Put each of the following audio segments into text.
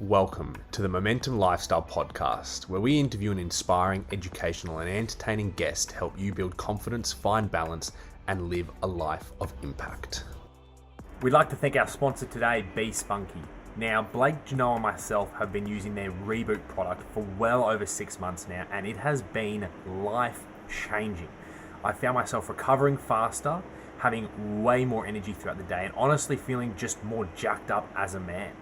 Welcome to the Momentum Lifestyle Podcast, where we interview an inspiring, educational, and entertaining guest to help you build confidence, find balance, and live a life of impact. We'd like to thank our sponsor today, Be Spunky. Now, Blake, Janelle, and myself have been using their Reboot product for well over 6 months now, and it has been life-changing. I found myself recovering faster, having way more energy throughout the day, and honestly feeling just more jacked up as a man.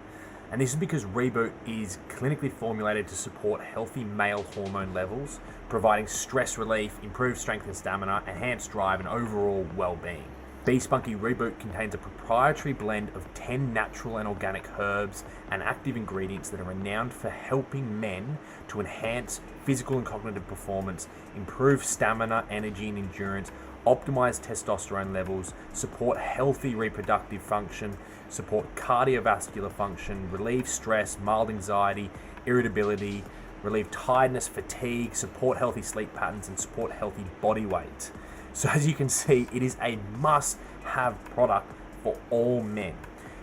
And this is because Reboot is clinically formulated to support healthy male hormone levels, providing stress relief, improved strength and stamina, enhanced drive, and overall well-being. Be Spunky Reboot contains a proprietary blend of 10 natural and organic herbs and active ingredients that are renowned for helping men to enhance physical and cognitive performance, improve stamina, energy, and endurance, optimize testosterone levels, support healthy reproductive function, support cardiovascular function, relieve stress, mild anxiety, irritability, relieve tiredness, fatigue, support healthy sleep patterns, and support healthy body weight. So as you can see, it is a must-have product for all men.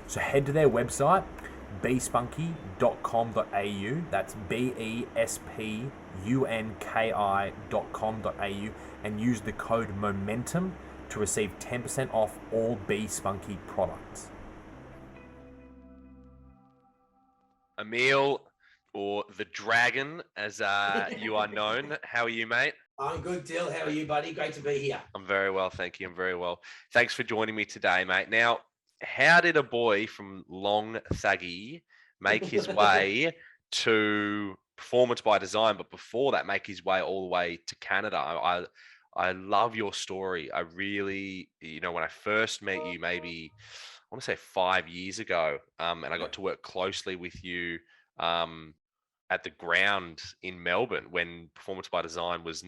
So head to their website, bespunky.com.au, that's bespunki.com.au, and use the code MOMENTUM to receive 10% off all Be Spunky products. Emile, or the Dragon, as you are known. How are you, mate? I'm good, Dill. How are you, buddy? Great to be here. I'm very well, thank you. I'm very well. Thanks for joining me today, mate. Now, how did a boy from Long Thuggy make his way to Performance by Design, but before that, make his way all the way to Canada? I love your story. I really, when I first met you, maybe I want to say 5 years ago, and I got to work closely with you at the ground in Melbourne when Performance by Design was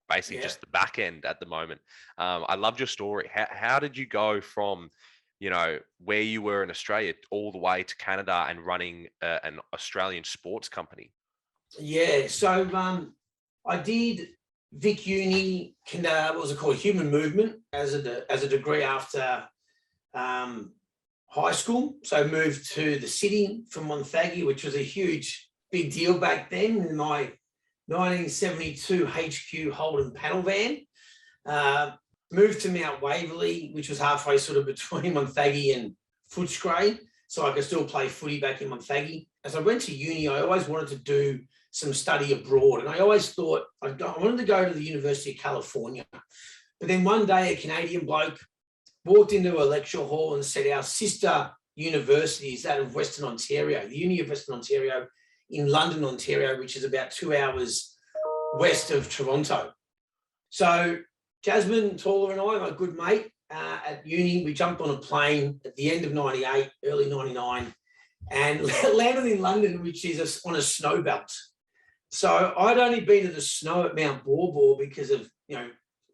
basically just the back end at the moment. I loved your story. How did you go from, where you were in Australia all the way to Canada and running an Australian sports company? Yeah, so I did Vic Uni, what was it called, Human Movement as a degree after high school. So I moved to the city from Monthaggy, which was a big deal back then in my 1972 HQ Holden panel van. Moved to Mount Waverley, which was halfway sort of between Monthaggy and Footscray, so I could still play footy back in Monthaggy. As I went to uni, I always wanted to do some study abroad, and I always thought I wanted to go to the University of California. But then one day a Canadian bloke walked into a lecture hall and said, our sister university is that of Western Ontario, the Uni of Western Ontario in London, Ontario, which is about 2 hours west of Toronto. So Jasmine Taller and I, my good mate at uni, we jumped on a plane at the end of 98, early 99, and landed in London, which is on a snow belt. So I'd only been to the snow at Mount Baw because of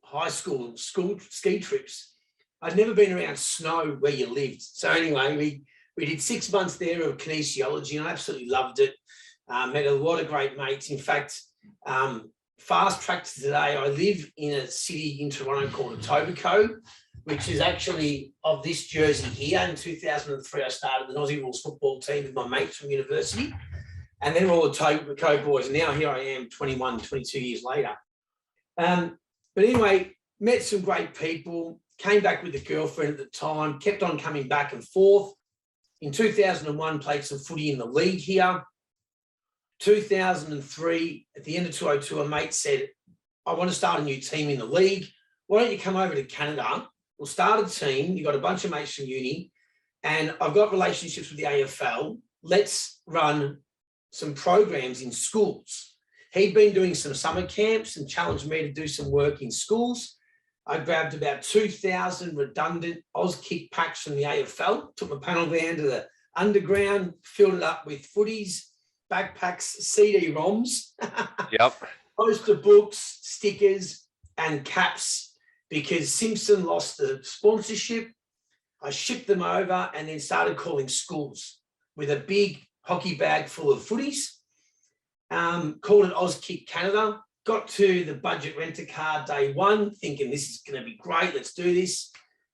high school ski trips. I'd never been around snow where you lived. So anyway, we did 6 months there of kinesiology, and I absolutely loved it. Met a lot of great mates. In fact, fast track to today, I live in a city in Toronto called Etobicoke, which is actually of this jersey here. In 2003, I started the Aussie Rules football team with my mates from university. And then all the Etobicoke boys. And now here I am 21, 22 years later. But anyway, met some great people, came back with a girlfriend at the time, kept on coming back and forth. In 2001, played some footy in the league here. 2003, at the end of 2002, a mate said, I want to start a new team in the league. Why don't you come over to Canada? We'll start a team. You've got a bunch of mates from uni, and I've got relationships with the AFL. Let's run some programs in schools. He'd been doing some summer camps and challenged me to do some work in schools. I grabbed about 2,000 redundant Auskick packs from the AFL, took my panel van to the underground, filled it up with footies, backpacks, CD-ROMs, poster books, stickers, and caps, because Simpson lost the sponsorship. I shipped them over and then started calling schools with a big hockey bag full of footies. Called it Auskick Canada. Got to the budget rent-a-car day one, thinking this is going to be great, let's do this.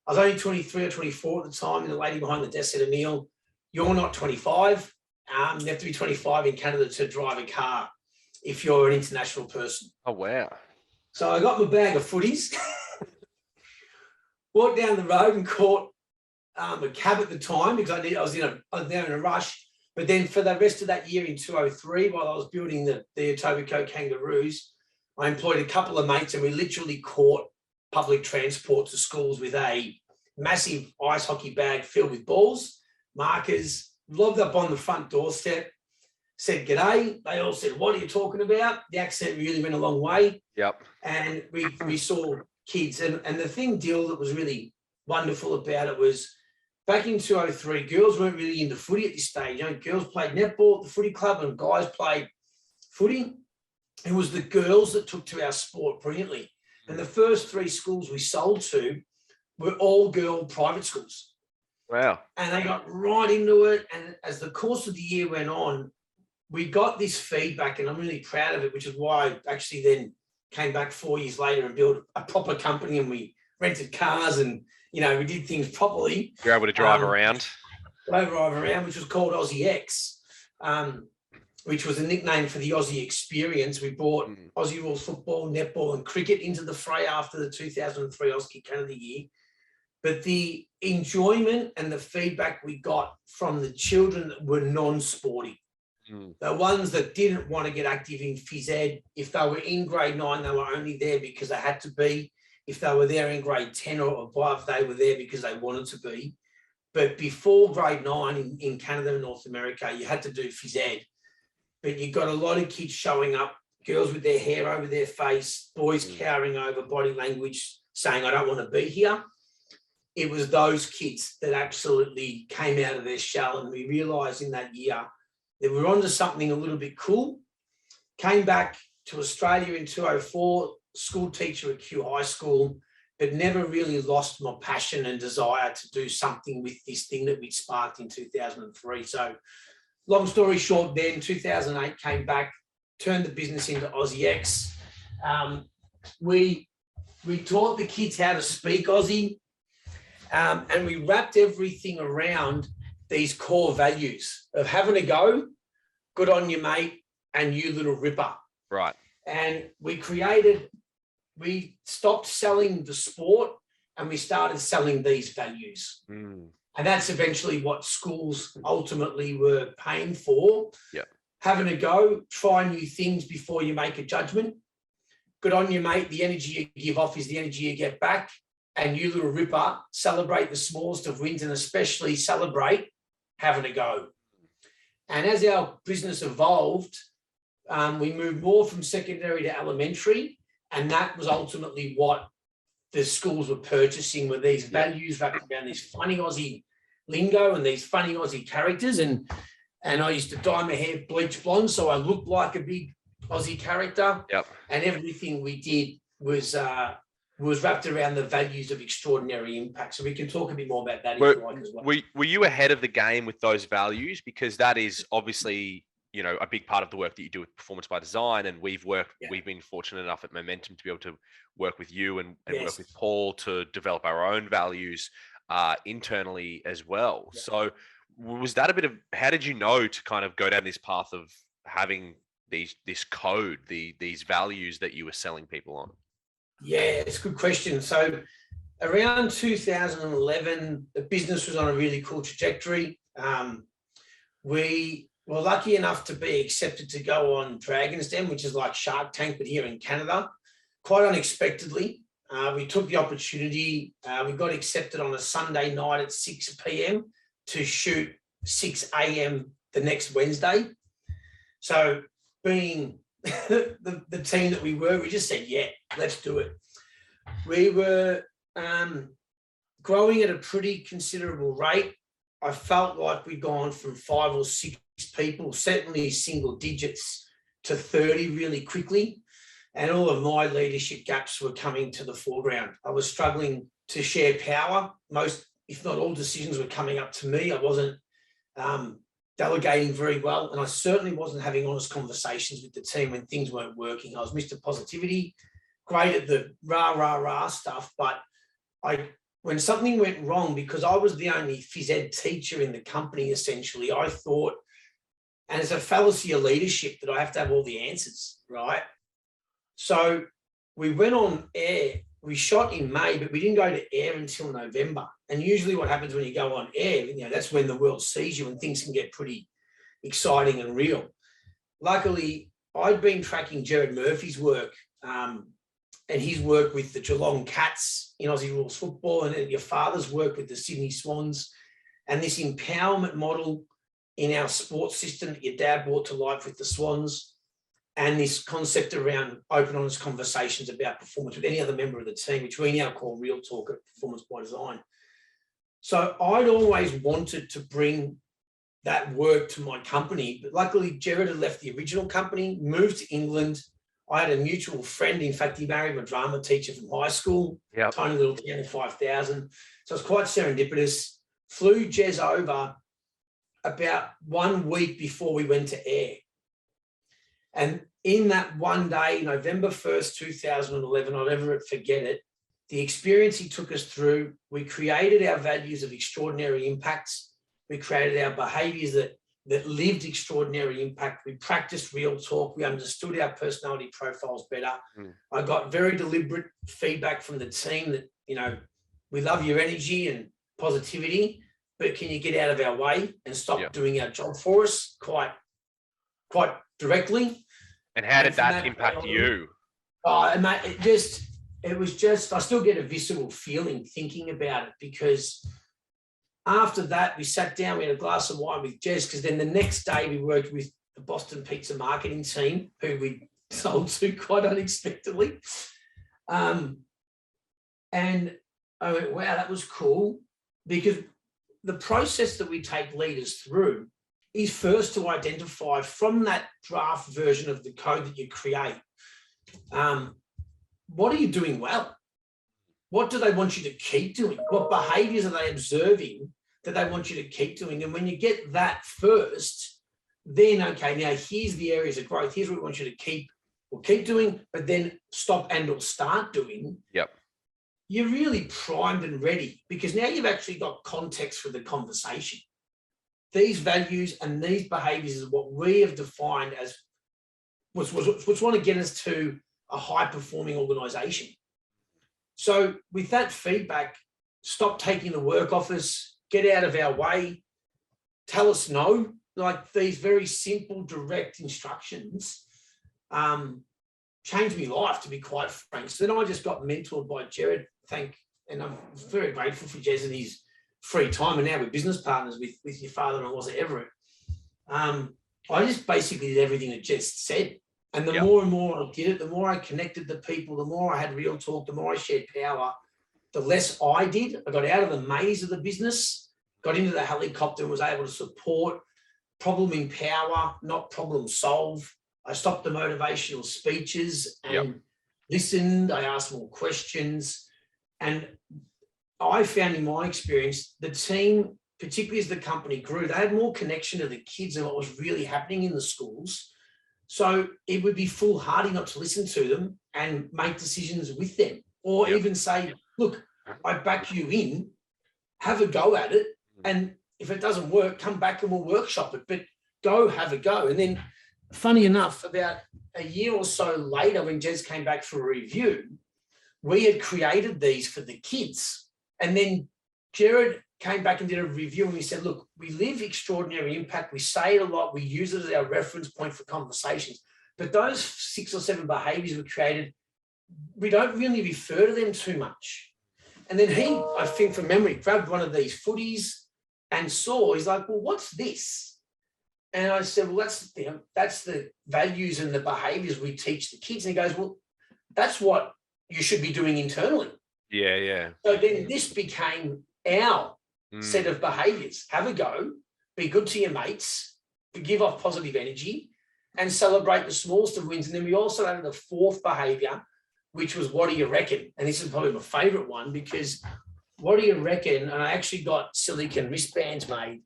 I was only 23 or 24 at the time, and the lady behind the desk said, Emile, you're not 25. You have to be 25 in Canada to drive a car if you're an international person. Oh, wow. So I got my bag of footies, walked down the road and caught a cab at the time because I was there in a rush. But then for the rest of that year in 2003, while I was building the Etobicoke Kangaroos, I employed a couple of mates and we literally caught public transport to schools with a massive ice hockey bag filled with balls, markers, lobbed up on the front doorstep, said g'day. They all said, what are you talking about? The accent really went a long way. Yep. And we saw kids. And the thing, Dill, that was really wonderful about it was back in 2003, girls weren't really into footy at this stage. Girls played netball at the footy club and guys played footy. It was the girls that took to our sport brilliantly. And the first 3 schools we sold to were all girl private schools. Wow. And they got right into it. And as the course of the year went on, we got this feedback, and I'm really proud of it, which is why I actually then came back 4 years later and built a proper company, and we rented cars and, we did things properly. You're able to drive around? Drive around, which was called Aussie X, which was a nickname for the Aussie experience. We brought Aussie rules football, netball and cricket into the fray after the 2003 Aussie Canada year. But the enjoyment and the feedback we got from the children that were non-sporty, the ones that didn't want to get active in phys ed, if they were in grade 9, they were only there because they had to be. If they were there in grade 10 or above, they were there because they wanted to be. But before grade 9 in Canada and North America, you had to do phys ed. But you got a lot of kids showing up, girls with their hair over their face, boys cowering over body language, saying, I don't want to be here. It was those kids that absolutely came out of their shell. And we realised in that year that we were onto something a little bit cool. Came back to Australia in 2004, school teacher at Kew High School, but never really lost my passion and desire to do something with this thing that we'd sparked in 2003. So long story short, then 2008 came back, turned the business into Aussie X. We taught the kids how to speak Aussie, and we wrapped everything around these core values of having a go, good on you, mate, and you little ripper. Right. And we stopped selling the sport and we started selling these values. And that's eventually what schools ultimately were paying for. Yeah. Having a go, try new things before you make a judgment. Good on you, mate. The energy you give off is the energy you get back. And you little ripper, celebrate the smallest of wins and especially celebrate having a go. And as our business evolved, we moved more from secondary to elementary. And that was ultimately what the schools were purchasing, were these values wrapped around this funny Aussie lingo and these funny Aussie characters. And I used to dye my hair bleach blonde, so I looked like a big Aussie character. Yep. And everything we did was wrapped around the values of extraordinary impact. So we can talk a bit more about that if you like as well. Were you ahead of the game with those values? Because that is obviously, a big part of the work that you do with Performance by Design. And we've been fortunate enough at Momentum to be able to work with you and work with Paul to develop our own values internally as well. Yeah. So was that how did you know to kind of go down this path of having this code, these values that you were selling people on? Yeah, it's a good question. So around 2011, the business was on a really cool trajectory. We were lucky enough to be accepted to go on Dragon's Den, which is like Shark Tank, but here in Canada, quite unexpectedly. We took the opportunity. We got accepted on a Sunday night at 6 p.m. to shoot 6 a.m. the next Wednesday. So being the team that we were, we just said, yeah, let's do it. We were growing at a pretty considerable rate. I felt like we'd gone from 5 or 6 people, certainly single digits, to 30 really quickly. And all of my leadership gaps were coming to the foreground. I was struggling to share power. Most, if not all, decisions were coming up to me. I wasn't delegating very well, and I certainly wasn't having honest conversations with the team when things weren't working. I was Mr. Positivity, great at the rah stuff, but when something went wrong, because I was the only phys ed teacher in the company, essentially, I thought And it's a fallacy of leadership that I have to have all the answers, right? So we went on air. We shot in May, but we didn't go to air until November. And usually what happens when you go on air, that's when the world sees you and things can get pretty exciting and real. Luckily, I'd been tracking Gerard Murphy's work, and his work with the Geelong Cats in Aussie Rules football, and your father's work with the Sydney Swans, and this empowerment model in our sports system that your dad brought to life with the Swans, and this concept around open, honest conversations about performance with any other member of the team, which we now call Real Talk at Performance by Design. So I'd always wanted to bring that work to my company, but luckily Gerard had left the original company, moved to England. I had a mutual friend. In fact, he married my drama teacher from high school, tiny little town of 5,000. So it was quite serendipitous. Flew Jez over about 1 week before we went to air. And in that one day, November 1st, 2011, I'll never forget it, the experience he took us through, we created our values of extraordinary impacts. We created our behaviours that lived extraordinary impact. We practiced real talk. We understood our personality profiles better. I got very deliberate feedback from the team that, we love your energy and positivity, but can you get out of our way and stop doing our job for us quite directly? And how did that impact you? Mate, it was just, I still get a visceral feeling thinking about it, because after that, we sat down, we had a glass of wine with Jez, because then the next day we worked with the Boston Pizza marketing team, who we sold to quite unexpectedly. And I went, wow, that was cool, because the process that we take leaders through is first to identify from that draft version of the code that you create, what are you doing well? What do they want you to keep doing? What behaviors are they observing that they want you to keep doing? And when you get that first, then, okay, now here's the areas of growth. Here's what we want you to keep doing, but then stop and or start doing. Yep. You're really primed and ready, because now you've actually got context for the conversation. These values and these behaviors is what we have defined as what's want to get us to a high-performing organisation. So with that feedback, stop taking the work off us, get out of our way, tell us no, like these very simple, direct instructions changed my life, to be quite frank. So then I just got mentored by Gerard, and I'm very grateful for Jez and his free time, and now we're business partners with your father and I was at Everett. I just basically did everything that Jez said. And the more and more I did it, the more I connected to people, the more I had real talk, the more I shared power, the less I did. I got out of the maze of the business, got into the helicopter and was able to support, problem empower, not problem solve. I stopped the motivational speeches and listened. I asked more questions. And I found in my experience, the team, particularly as the company grew, they had more connection to the kids and what was really happening in the schools. So it would be foolhardy not to listen to them and make decisions with them, or even say, look, I back you in, have a go at it. And if it doesn't work, come back and we'll workshop it, but go have a go. And then funny enough, about a year or so later, when Jez came back for a review, we had created these for the kids. And then Gerard came back and did a review and he said, look, we live extraordinary impact. We say it a lot. We use it as our reference point for conversations. But those 6 or 7 behaviors we created, we don't really refer to them too much. And then he, I think from memory, grabbed one of these footies and he's like, well, what's this? And I said, well, that's the values and the behaviors we teach the kids. And he goes, well, that's what you should be doing internally. Yeah. So then this became our set of behaviors. Have a go, be good to your mates, give off positive energy, and celebrate the smallest of wins. And then we also added a 4th behavior, which was, what do you reckon? And this is probably my favorite one, because what do you reckon? And I actually got silicone wristbands made,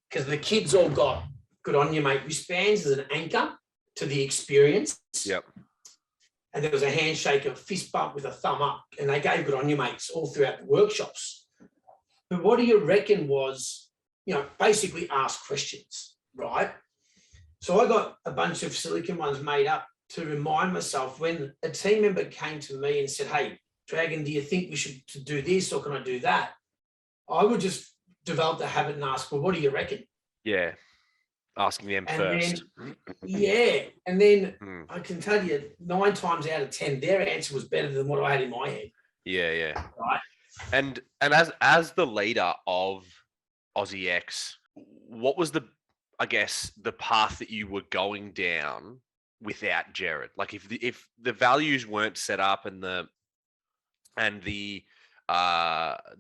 because the kids all got good on you, mate. Wristbands as an anchor to the experience. Yep. And there was a handshake, a fist bump with a thumb up, and they gave good on you, mates, all throughout the workshops. But what do you reckon was, basically ask questions, right? So I got a bunch of silicon ones made up to remind myself when a team member came to me and said, hey, Dragon, do you think we should do this or can I do that? I would just develop the habit and ask, well, what do you reckon? Yeah. Asking them And first. then, yeah. And then Mm. I can tell you 9 times out of 10, their answer was better than what I had in my head. Yeah. Right. And as the leader of Aussie X, what was the path that you were going down without Jared? Like if the values weren't set up and the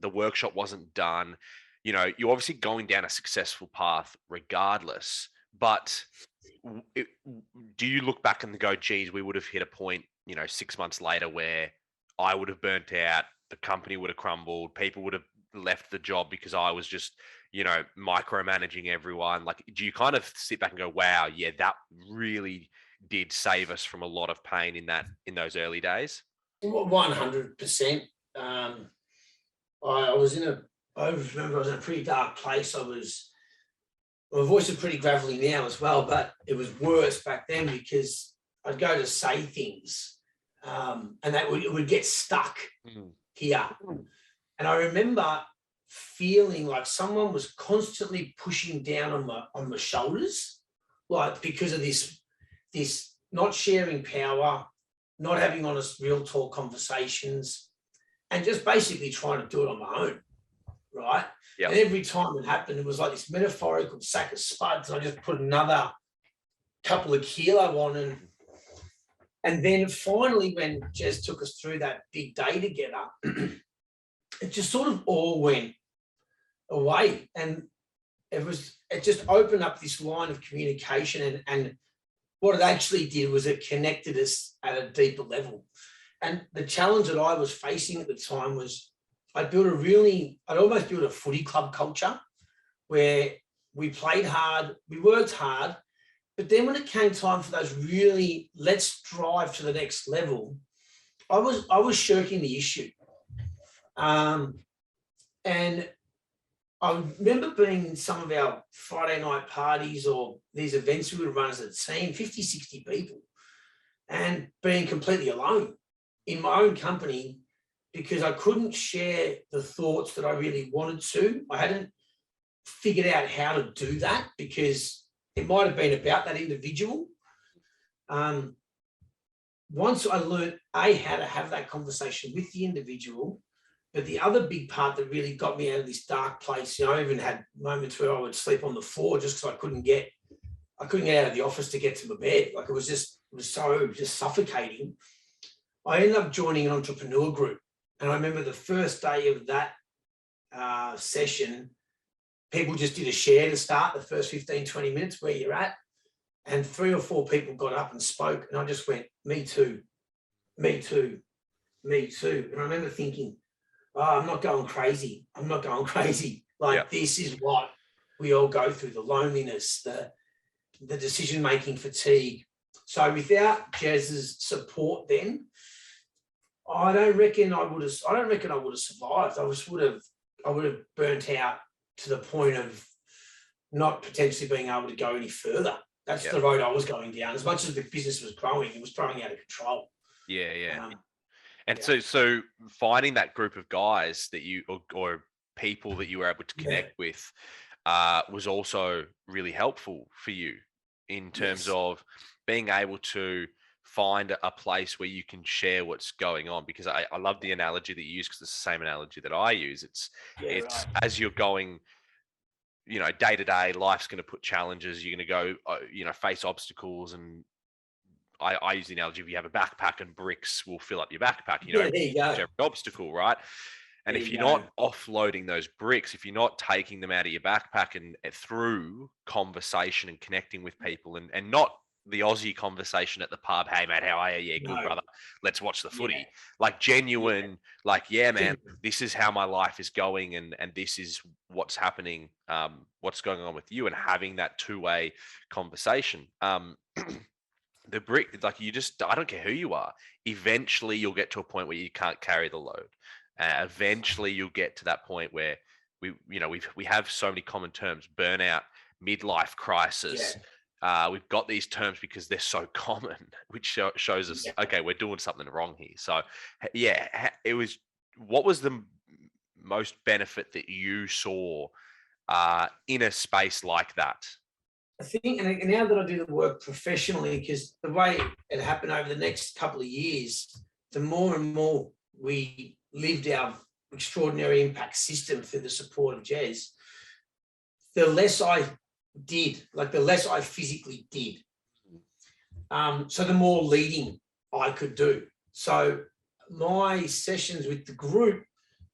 workshop wasn't done, you're obviously going down a successful path regardless. But do you look back and go, geez, we would have hit a point, 6 months later where I would have burnt out, the company would have crumbled, people would have left the job because I was just, micromanaging everyone. Like, do you kind of sit back and go, wow, yeah, that really did save us from a lot of pain in those early days? 100%. I remember I was in a pretty dark place. My voice is pretty gravelly now as well, but it was worse back then because I'd go to say things and it would get stuck here. And I remember feeling like someone was constantly pushing down on my shoulders, like because of this not sharing power, not having honest, real talk conversations, and just basically trying to do it on my own, right? Yep. And every time it happened, it was like this metaphorical sack of spuds. And I just put another couple of kilo on. And then finally, when Jez took us through that big day together, it just sort of all went away. And it just opened up this line of communication. And what it actually did was it connected us at a deeper level. And the challenge that I was facing at the time was I'd almost built a footy club culture where we played hard, we worked hard, but then when it came time for those really, let's drive to the next level, I was shirking the issue. And I remember being in some of our Friday night parties or these events we would run as a team, 50, 60 people, and being completely alone in my own company because I couldn't share the thoughts that I really wanted to. I hadn't figured out how to do that because it might have been about that individual. Once I learned, how to have that conversation with the individual, but the other big part that really got me out of this dark place, I even had moments where I would sleep on the floor just because I couldn't get out of the office to get to my bed. Like it was so suffocating. I ended up joining an entrepreneur group. And I remember the first day of that session, people just did a share to start the first 15, 20 minutes where you're at. And 3 or 4 people got up and spoke. And I just went, me too, me too, me too. And I remember thinking, I'm not going crazy. This is what we all go through, the loneliness, the decision-making fatigue. So without Jaz's support then, I don't reckon I would have survived. I would have burnt out to the point of not potentially being able to go any further. That's the road I was going down. As much as the business was growing, it was growing out of control. So finding that group of guys that you or people that you were able to connect with was also really helpful for you in terms of being able to find a place where you can share what's going on. Because I love the analogy that you use, because it's the same analogy that I use. It's as you're going, day to day, life's going to put challenges. You're going to go, face obstacles. And I use the analogy, if you have a backpack and bricks will fill up your backpack, every obstacle, right? And if you're not offloading those bricks, if you're not taking them out of your backpack and through conversation and connecting with people and not the Aussie conversation at the pub, hey mate, how are you? Yeah, good brother. Let's watch the footy. Like genuine, man, this is how my life is going and this is what's happening, what's going on with you, and having that two-way conversation. The brick, I don't care who you are. Eventually you'll get to a point where you can't carry the load. Eventually you'll get to that point where we have so many common terms: burnout, midlife crisis, we've got these terms because they're so common, which shows us, okay, we're doing something wrong here. So yeah, what was the most benefit that you saw in a space like that? I think, and now that I do the work professionally, because the way it happened over the next couple of years, the more and more we lived our extraordinary impact system through the support of Jez, the less I did, like the less I physically did. So the more leading I could do. So my sessions with the group,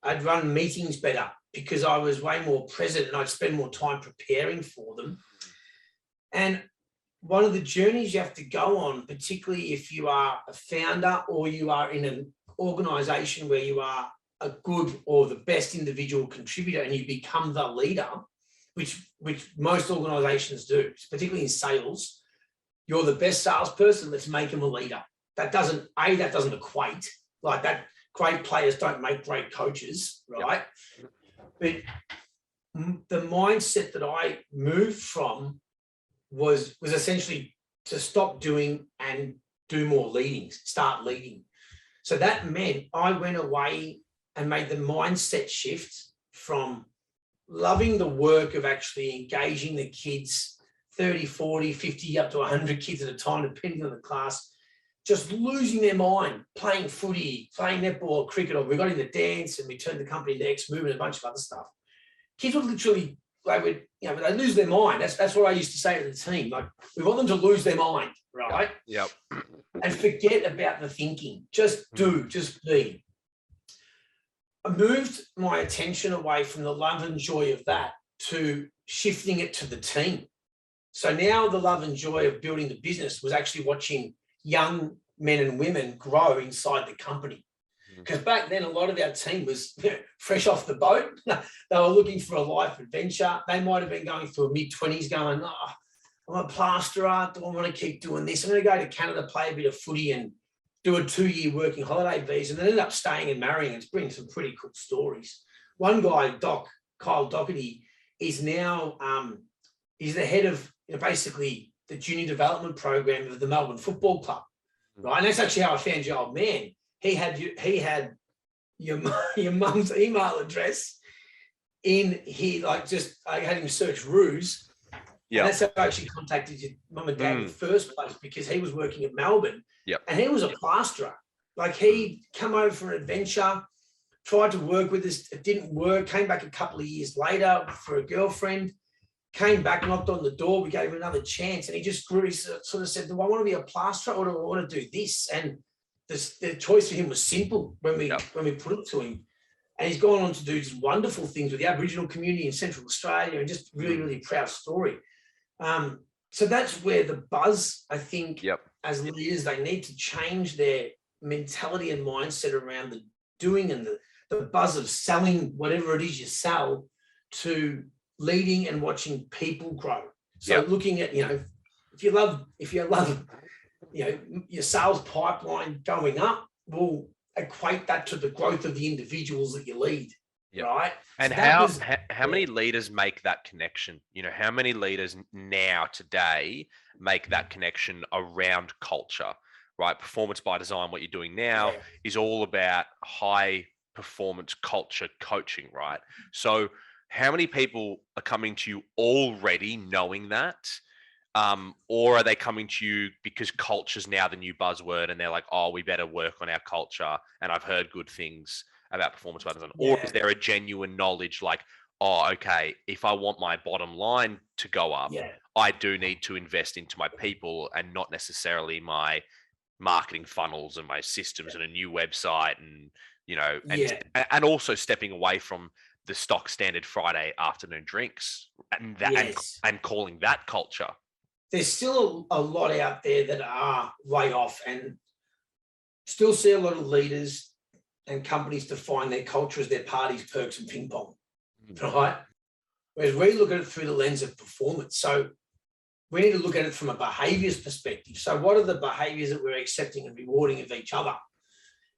I'd run meetings better because I was way more present and I'd spend more time preparing for them. And one of the journeys you have to go on, particularly if you are a founder or you are in an organization where you are a good or the best individual contributor and you become the leader, which most organizations do, particularly in sales. You're the best salesperson, let's make them a leader. That doesn't equate. Like that, great players don't make great coaches, right? Yep. But the mindset that I moved from was essentially to stop doing and do more leading, start leading. So that meant I went away and made the mindset shift from loving the work of actually engaging the kids, 30, 40, 50, up to 100 kids at a time, depending on the class, just losing their mind, playing footy, playing netball, cricket, or we got into dance and we turned the company into X Movement and a bunch of other stuff. Kids would literally, they lose their mind. That's what I used to say to the team. Like, we want them to lose their mind, right? Yep. And forget about the thinking. Just do, just be. I moved my attention away from the love and joy of that to shifting it to the team. So now the love and joy of building the business was actually watching young men and women grow inside the company. Because back then, a lot of our team was fresh off the boat. They were looking for a life adventure. They might have been going through a mid-20s going, oh, I'm a plasterer. Do I want to keep doing this? I'm going to go to Canada, play a bit of footy and do a 2-year working holiday visa. And then ended up staying and marrying. It's bringing some pretty cool stories. One guy, Kyle Doherty, is now he's the head of basically the junior development program of the Melbourne Football Club. Right. And that's actually how I found your old man. He had your mum's email address in here, like I had him search Ruse. Yeah. And that's how I actually contacted your mum and dad in the first place, because he was working at Melbourne. Yep. And he was a plasterer. Like, he'd come over for an adventure, tried to work with us. It didn't work. Came back a couple of years later for a girlfriend. Came back, knocked on the door. We gave him another chance. And he just grew. He sort of said, do I want to be a plasterer or do I want to do this? And the choice for him was simple when we put it to him. And he's gone on to do just wonderful things with the Aboriginal community in Central Australia, and just really, really proud story. So that's where the buzz, I think, as leaders, they need to change their mentality and mindset around the doing and the buzz of selling whatever it is you sell, to leading and watching people grow. So looking at, if you love your sales pipeline going up, will equate that to the growth of the individuals that you lead, right? And so how many leaders make that connection? How many leaders now today make that connection around culture, right? Performance by design, what you're doing now is all about high performance culture coaching, right? So how many people are coming to you already knowing that? Or are they coming to you because culture is now the new buzzword and they're like, oh, we better work on our culture, and I've heard good things about performance by design? Or is there a genuine knowledge like, oh, okay, if I want my bottom line to go up, I do need to invest into my people and not necessarily my marketing funnels and my systems and a new website and, and also stepping away from the stock standard Friday afternoon drinks and and calling that culture. There's still a lot out there that are way off, and still see a lot of leaders and companies define their culture as their parties, perks, and ping pong, right? Whereas we look at it through the lens of performance. So we need to look at it from a behaviours perspective. So what are the behaviours that we're accepting and rewarding of each other?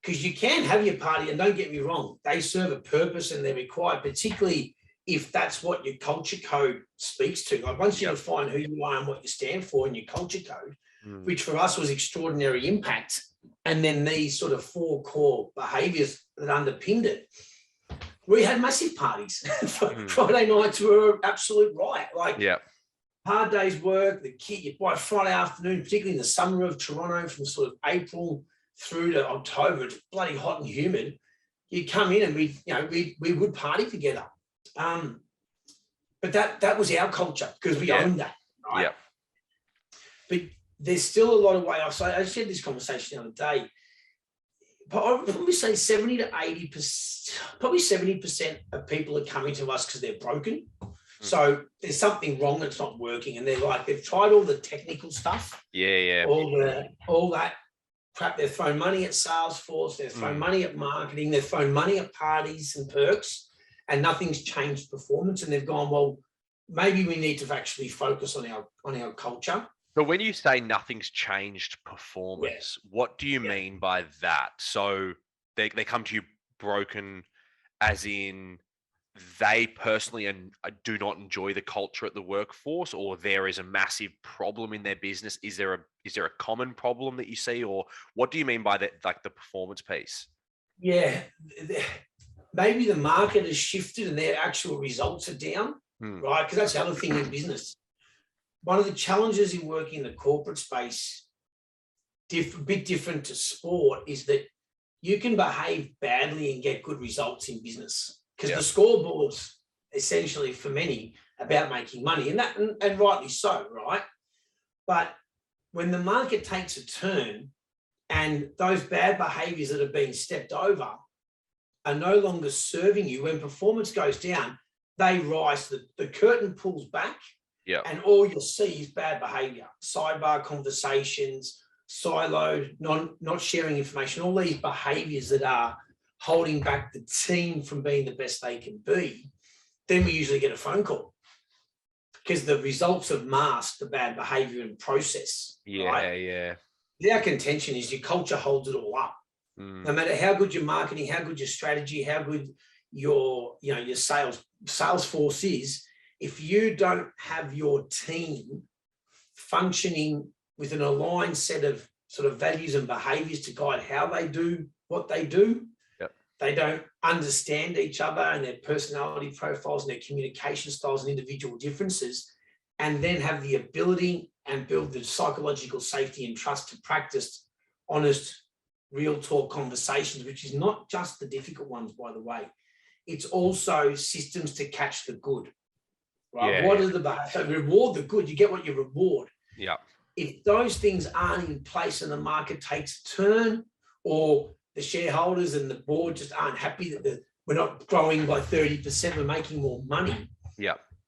Because you can have your party, and don't get me wrong, they serve a purpose and they're required, particularly if that's what your culture code speaks to. Like once you define who you are and what you stand for in your culture code, which for us was extraordinary impact, and then these sort of 4 core behaviors that underpinned it, we had massive parties. Friday nights were absolute riot. Like hard days work, the kid, by Friday afternoon, particularly in the summer of Toronto, from sort of April through to October, it's bloody hot and humid. You'd come in and we would party together. But that was our culture because we owned that, right? Yeah. But there's still a lot of way. I just had this conversation the other day. But I would probably say 70 to 80%, probably 70% of people are coming to us because they're broken. So there's something wrong that's not working, and they've tried all the technical stuff. All that crap. They've thrown money at Salesforce, they've thrown money at marketing, they've thrown money at parties and perks, and nothing's changed performance. And they've gone, well, maybe we need to actually focus on our culture. But when you say nothing's changed performance, what do you mean by that? So they come to you broken, as in they personally do not enjoy the culture at the workforce, or there is a massive problem in their business? Is there a common problem that you see, or what do you mean by that, like the performance piece? Yeah, maybe the market has shifted and their actual results are down, right? Because that's the other thing in business. One of the challenges in working in the corporate space, a bit different to sport, is that you can behave badly and get good results in business, because the scoreboard's essentially, for many, about making money, and rightly so, right? But when the market takes a turn and those bad behaviors that have been stepped over are no longer serving you, when performance goes down, they rise, the curtain pulls back. And all you'll see is bad behavior, sidebar conversations, siloed, not sharing information, all these behaviors that are holding back the team from being the best they can be. Then we usually get a phone call because the results have masked the bad behavior and process. Right? Our contention is your culture holds it all up. No matter how good your marketing, how good your strategy, how good your sales force is, if you don't have your team functioning with an aligned set of sort of values and behaviors to guide how they do what they do, they don't understand each other and their personality profiles and their communication styles and individual differences, and then have the ability and build the psychological safety and trust to practice honest, real talk conversations, which is not just the difficult ones, by the way. It's also systems to catch the good. Right? What are the so reward the good? You get what you reward. If those things aren't in place and the market takes a turn, or the shareholders and the board just aren't happy that we're not growing by 30%, we're making more money.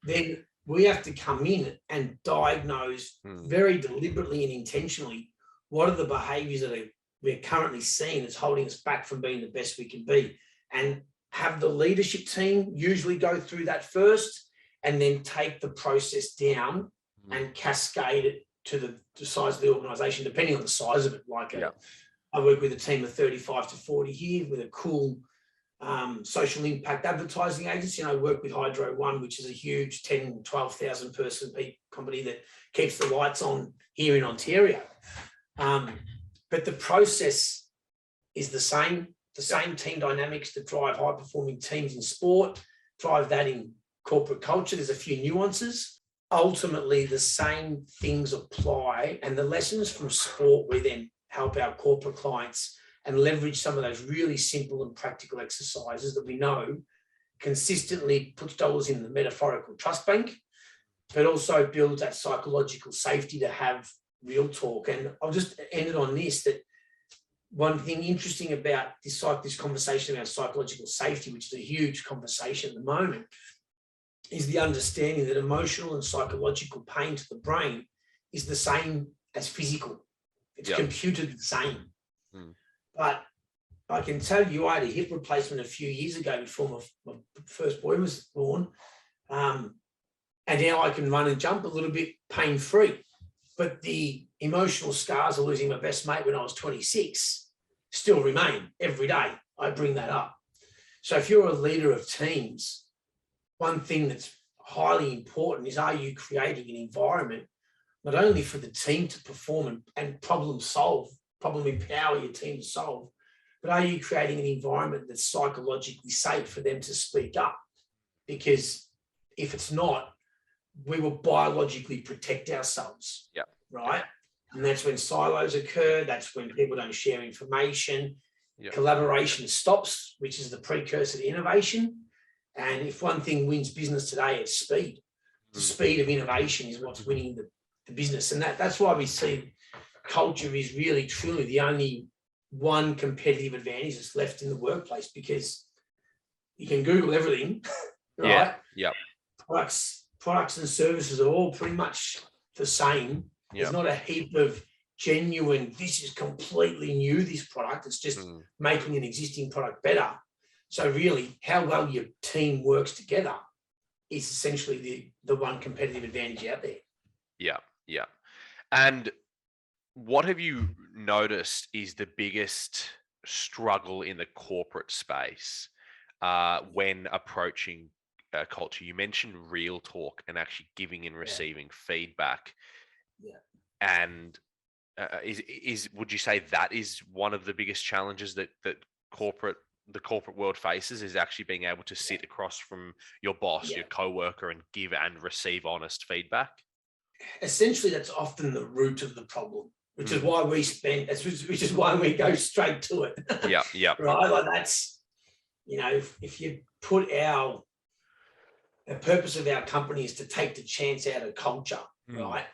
Then we have to come in and diagnose very deliberately and intentionally what are the behaviors that we're currently seeing that's holding us back from being the best we can be, and have the leadership team usually go through that first, and then take the process down and cascade it to the size of the organization, depending on the size of it. I work with a team of 35 to 40 here with a cool social impact advertising agency. And I work with Hydro One, which is a huge 10, 12,000 person company that keeps the lights on here in Ontario. But the process is the same team dynamics that drive high performing teams in sport, drive that in corporate culture. There's a few nuances. Ultimately, the same things apply, and the lessons from sport, we then help our corporate clients and leverage some of those really simple and practical exercises that we know consistently puts dollars in the metaphorical trust bank, but also builds that psychological safety to have real talk. And I'll just end it on this, that one thing interesting about this conversation about psychological safety, which is a huge conversation at the moment, is the understanding that emotional and psychological pain to the brain is the same as physical. It's computed the same. But I can tell you, I had a hip replacement a few years ago before my first boy was born. And now I can run and jump a little bit pain-free. But the emotional scars of losing my best mate when I was 26 still remain every day. I bring that up. So if you're a leader of teams, one thing that's highly important is, are you creating an environment not only for the team to perform and problem empower your team to solve, but are you creating an environment that's psychologically safe for them to speak up? Because if it's not, we will biologically protect ourselves. Yeah. Right. And that's when silos occur. That's when people don't share information. Yep. Collaboration stops, which is the precursor to innovation. And if one thing wins business today, it's speed. The speed of innovation is what's winning the business. And that's why we see culture is really, truly the only one competitive advantage that's left in the workplace, because you can Google everything, right? Yeah. Products and services are all pretty much the same. There's not a heap of genuine, this is completely new, this product. It's just making an existing product better. So really, how well your team works together is essentially the one competitive advantage out there. Yeah. And what have you noticed is the biggest struggle in the corporate space when approaching culture? You mentioned real talk and actually giving and receiving feedback. Yeah. And would you say that is one of the biggest challenges that the corporate world faces, is actually being able to sit across from your boss, your coworker, and give and receive honest feedback? Essentially, that's often the root of the problem, which is why which is why we go straight to it. Yeah. Right. Like that's, if you put the purpose of our company is to take the chance out of culture, right?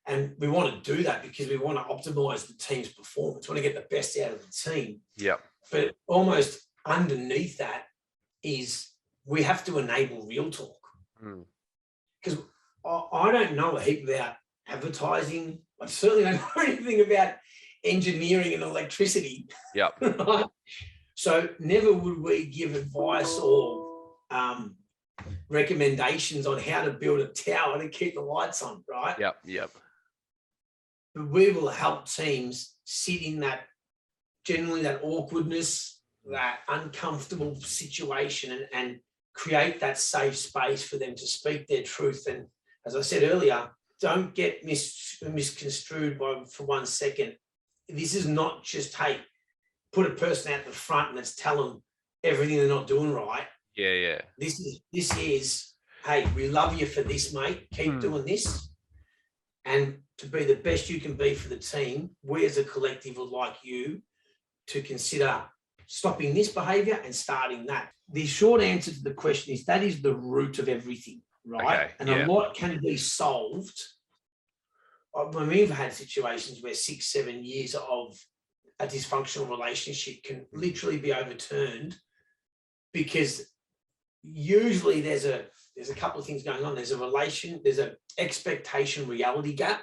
And we want to do that because we want to optimize the team's performance. We want to get the best out of the team. Yeah. But almost underneath that is we have to enable real talk. Because I don't know a heap about advertising. I certainly don't know anything about engineering and electricity. Yeah. Right? So never would we give advice or recommendations on how to build a tower to keep the lights on, right? Yep. But we will help teams sit in that, generally that awkwardness, that uncomfortable situation, and create that safe space for them to speak their truth. And as I said earlier, don't get misconstrued for 1 second. This is not just, hey, put a person out the front and let's tell them everything they're not doing right. Yeah. This is, hey, we love you for this, mate. Keep doing this. And to be the best you can be for the team, we as a collective would like you to consider stopping this behavior and starting that. The short answer to the question is that is the root of everything, right? Okay, and a lot can be solved. When we've had situations where 6-7 years of a dysfunctional relationship can literally be overturned, because usually there's a couple of things going on. There's an expectation reality gap.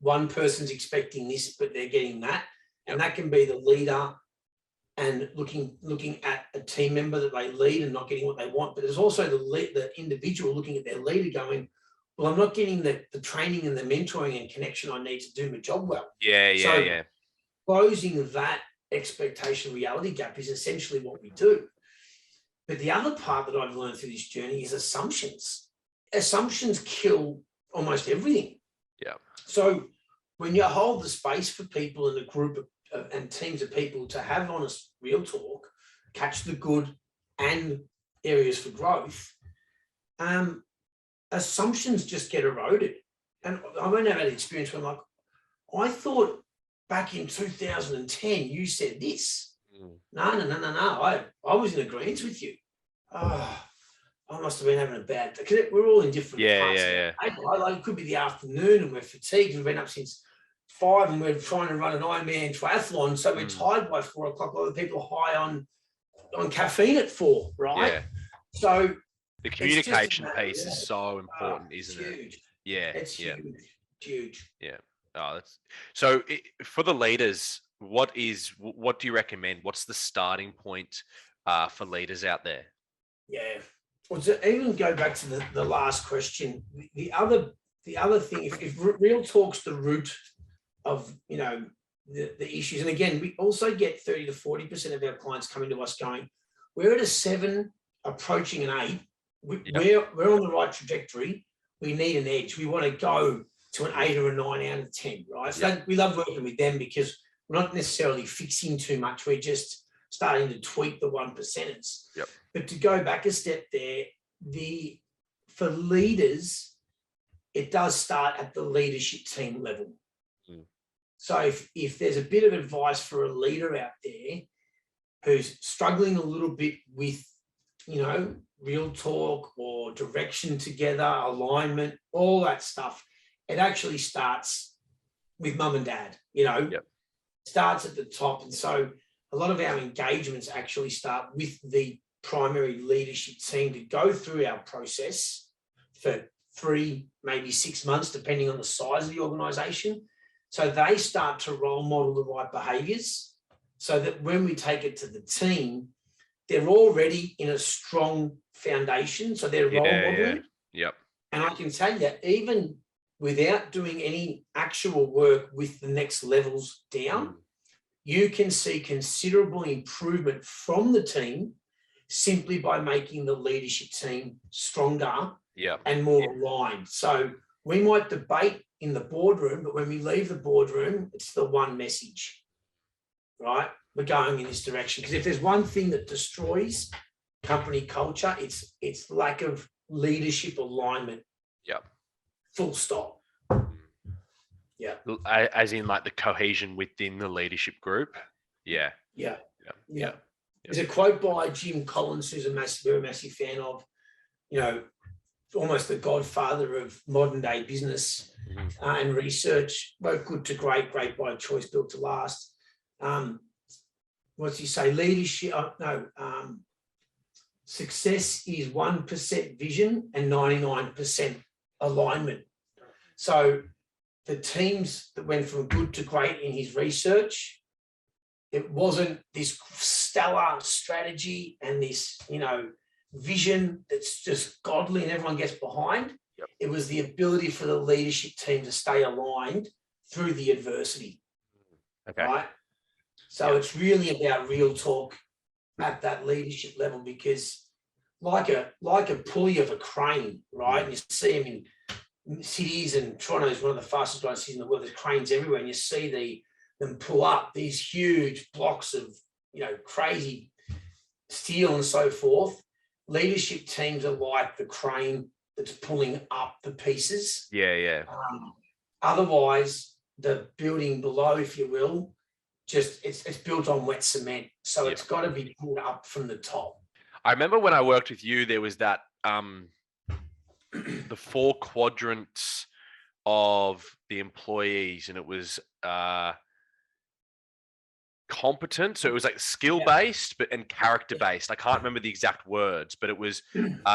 One person's expecting this, but they're getting that. And that can be the leader and looking at a team member that they lead and not getting what they want. But there's also the individual looking at their leader going, well, I'm not getting the training and the mentoring and connection I need to do my job well. Yeah. Closing that expectation reality gap is essentially what we do. But the other part that I've learned through this journey is assumptions. Assumptions kill almost everything. Yeah. So when you hold the space for people in a group and teams of people to have honest, real talk, catch the good and areas for growth, assumptions just get eroded. And I won't have that experience where I'm like, I thought back in 2010, you said this. No. I was in agreement with you. Oh, I must have been having a bad day. Because we're all in different parts. Yeah. Like it could be the afternoon and we're fatigued. We've been up since 5 and we're trying to run an Ironman triathlon. So we're tired by 4 o'clock. Other people are high on caffeine at 4, right? Yeah. So the communication piece is so important, isn't it? Yeah. It's huge. Yeah. Oh, so for the leaders, what do you recommend? What's the starting point for leaders out there? Yeah. Well, to even go back to the last question, the other thing, if real talk's the root of the issues, and again, we also get 30 to 40% of our clients coming to us going, we're at a 7, approaching an 8, we're on the right trajectory. We need an edge. We want to go to an 8 or a 9 out of 10, right? So we love working with them because we're not necessarily fixing too much. We're just starting to tweak the 1%ers. Yep. But to go back a step there, for leaders, it does start at the leadership team level. So if there's a bit of advice for a leader out there who's struggling a little bit with, real talk or direction together, alignment, all that stuff, it actually starts with mum and dad, starts at the top. And so a lot of our engagements actually start with the primary leadership team to go through our process for 3, maybe 6 months, depending on the size of the organisation. So they start to role model the right behaviours so that when we take it to the team, they're already in a strong foundation. So they're role modeling. Yep. And I can tell you, even without doing any actual work with the next levels down, you can see considerable improvement from the team simply by making the leadership team stronger and more aligned. So we might debate in the boardroom, but when we leave the boardroom, it's the one message, right? We're going in this direction. Because if there's one thing that destroys company culture, it's lack of leadership alignment. Yep. Full stop. Yeah. As in like the cohesion within the leadership group. Yeah. There's a quote by Jim Collins, who's we're a massive fan of, almost the godfather of modern day business and research. Both good to great, great by choice, built to last. What's he say? Leadership, success is 1% vision and 99% alignment. So the teams that went from good to great in his research, it wasn't this stellar strategy and this, vision that's just godly and everyone gets behind. Yep. It was the ability for the leadership team to stay aligned through the adversity. Okay. Right? So it's really about real talk at that leadership level, because like a pulley of a crane, right? And you see them in cities, and Toronto is one of the fastest growing cities in the world. There's cranes everywhere, and you see them pull up these huge blocks of, crazy steel and so forth. Leadership teams are like the crane that's pulling up the pieces. Yeah. Otherwise, the building below, if you will, just it's built on wet cement. So it's got to be pulled up from the top. I remember when I worked with you, there was that the 4 quadrants of the employees, and it was competent. So it was like skill based, and character based. I can't remember the exact words, but it was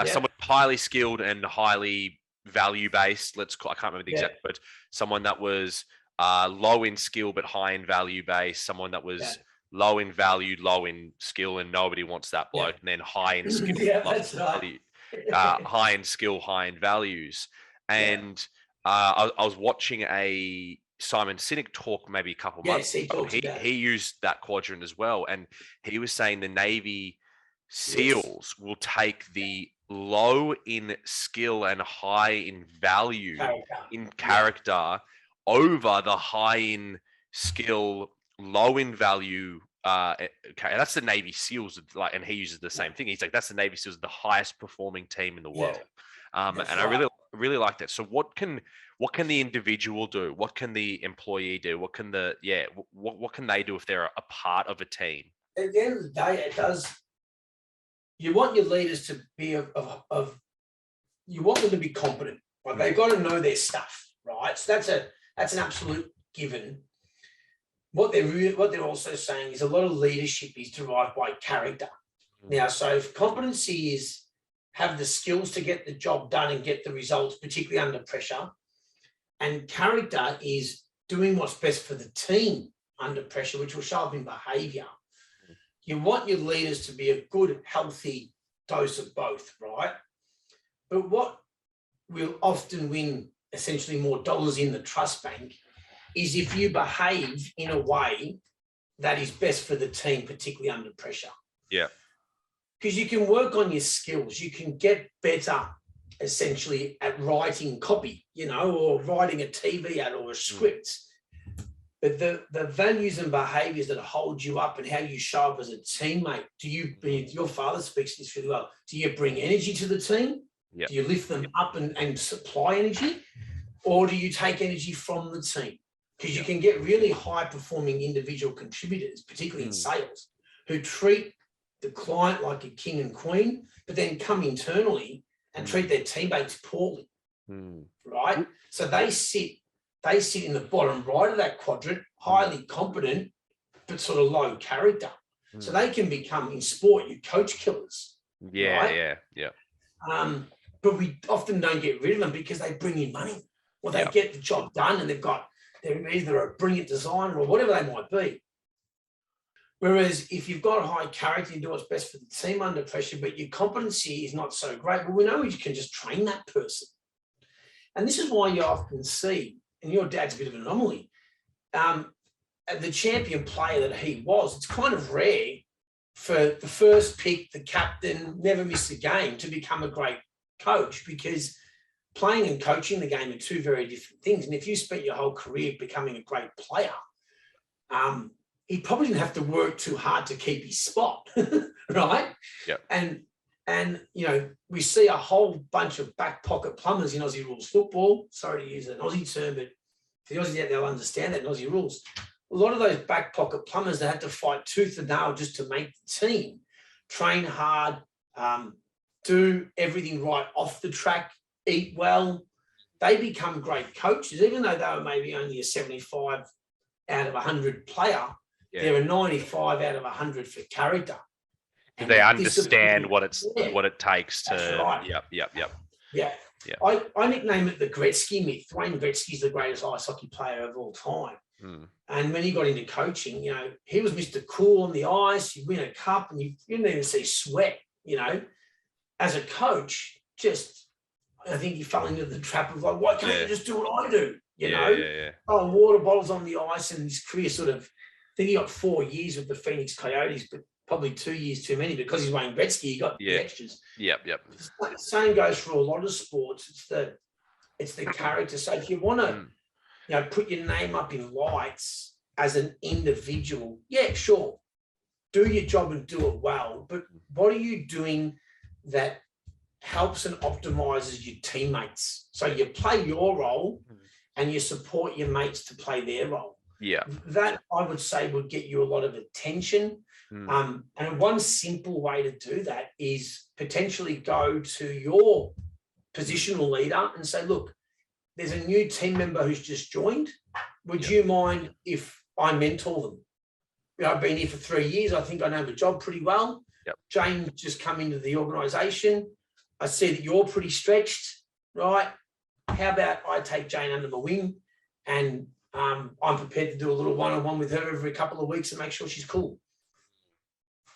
someone highly skilled and highly value based. I can't remember the exact word. Someone that was low in skill but high in value based. Someone that was low in value, low in skill, and nobody wants that bloke. And then high in skill, that's right. high in skill, high in values. And I was watching a Simon Sinek talk maybe a couple months ago. He used that quadrant as well, and he was saying the Navy SEALs will take the low in skill and high in value in character over the high in skill, low in value. That's the Navy SEALs, and he uses the same thing. He's like, that's the Navy SEALs, the highest performing team in the world. And I really like that. So what can the individual do? What can the employee do? What can what can they do if they're a part of a team? At the end of the day, it does. You want your leaders to be you want them to be competent. Right? They've got to know their stuff, right? So that's an absolute given. What they're also saying is a lot of leadership is derived by character. Now, so if competency is have the skills to get the job done and get the results, particularly under pressure, and character is doing what's best for the team under pressure, which will show up in behaviour. You want your leaders to be a good, healthy dose of both, right? But what will often win essentially more dollars in the trust bank is if you behave in a way that is best for the team, particularly under pressure. Yeah. because you can work on your skills. You can get better essentially at writing copy, or writing a TV ad or a script. But the values and behaviors that hold you up and how you show up as a teammate, your father speaks this really well. Do you bring energy to the team? Yep. Do you lift them up and supply energy? Or do you take energy from the team? Because you can get really high performing individual contributors, particularly in sales, who treat the client like a king and queen, but then come internally and treat their teammates poorly. Right? So they sit in the bottom right of that quadrant, highly competent, but sort of low character. So they can become, in sport, you coach killers. Yeah. But we often don't get rid of them because they bring in money, or they get the job done, and they're either a brilliant designer or whatever they might be. Whereas if you've got high character, you do what's best for the team under pressure, but your competency is not so great, well, we know you can just train that person. And this is why you often see, and your dad's a bit of an anomaly, the champion player that he was, it's kind of rare for the first pick, the captain, never miss a game, to become a great coach, because playing and coaching the game are two very different things. And if you spent your whole career becoming a great player, he probably didn't have to work too hard to keep his spot, right? Yeah. And we see a whole bunch of back pocket plumbers in Aussie rules football. Sorry to use an Aussie term, but for the Aussies out there, they'll understand that in Aussie rules. A lot of those back pocket plumbers that had to fight tooth and nail just to make the team, train hard, do everything right off the track, eat well, they become great coaches, even though they were maybe only a 75 out of 100 player. They're a 95 out of 100 for character. And they understand what it takes to. That's right. Yep. Yeah. I nickname it the Gretzky myth. Wayne Gretzky's the greatest ice hockey player of all time. And when he got into coaching, he was Mr. Cool on the ice. You win a cup and you didn't even see sweat, As a coach, I think he fell into the trap of like, why can't you just do what I do? Oh, water bottles on the ice, and his career I think he got 4 years with the Phoenix Coyotes, but probably 2 years too many because he's Wayne Gretzky. He got the extras. Yep. The same goes for a lot of sports. It's the character. So if you want to, put your name up in lights as an individual, sure, do your job and do it well. But what are you doing that helps and optimizes your teammates? So you play your role and you support your mates to play their role. Yeah. That, I would say, would get you a lot of attention. And one simple way to do that is potentially go to your positional leader and say, look, there's a new team member who's just joined. Would you mind if I mentor them? I've been here for 3 years. I think I know the job pretty well. Jane just come into the organisation. I see that you're pretty stretched, right? How about I take Jane under my wing, and I'm prepared to do a little one-on-one with her every couple of weeks and make sure she's cool.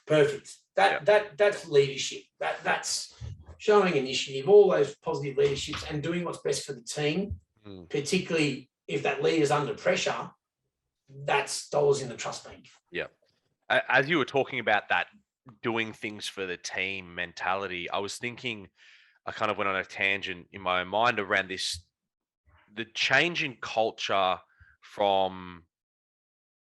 Perfect. That's leadership. That's showing initiative, all those positive leaderships, and doing what's best for the team, particularly if that leader's under pressure. That's dollars in the trust bank. Yeah. As you were talking about that doing things for the team mentality, I was thinking, I kind of went on a tangent in my own mind around the change in culture from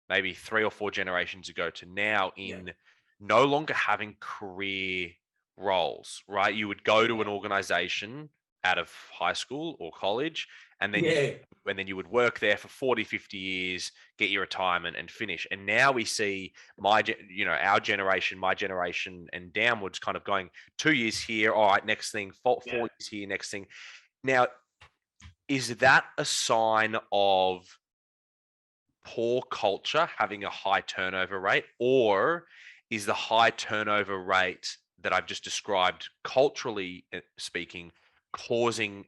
maybe 3 or 4 generations ago to now in no longer having career roles, right? You would go to an organization out of high school or college, and then you would work there for 40, 50 years, get your retirement and finish. And now we see our generation, my generation and downwards kind of going 2 years here. All right, next thing, 4 years here, next thing. Now, is that a sign of poor culture having a high turnover rate, or is the high turnover rate that I've just described, culturally speaking, causing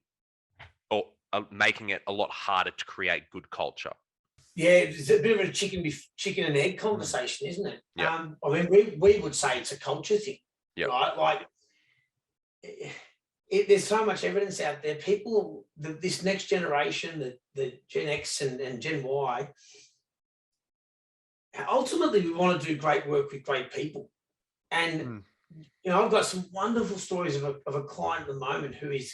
or making it a lot harder to create good culture? Yeah, it's a bit of a chicken and egg conversation, isn't it? I mean, we would say it's a culture thing, right? Like, there's so much evidence out there. People, this next generation, the Gen X and Gen Y, ultimately we want to do great work with great people. And I've got some wonderful stories of a client at the moment who is,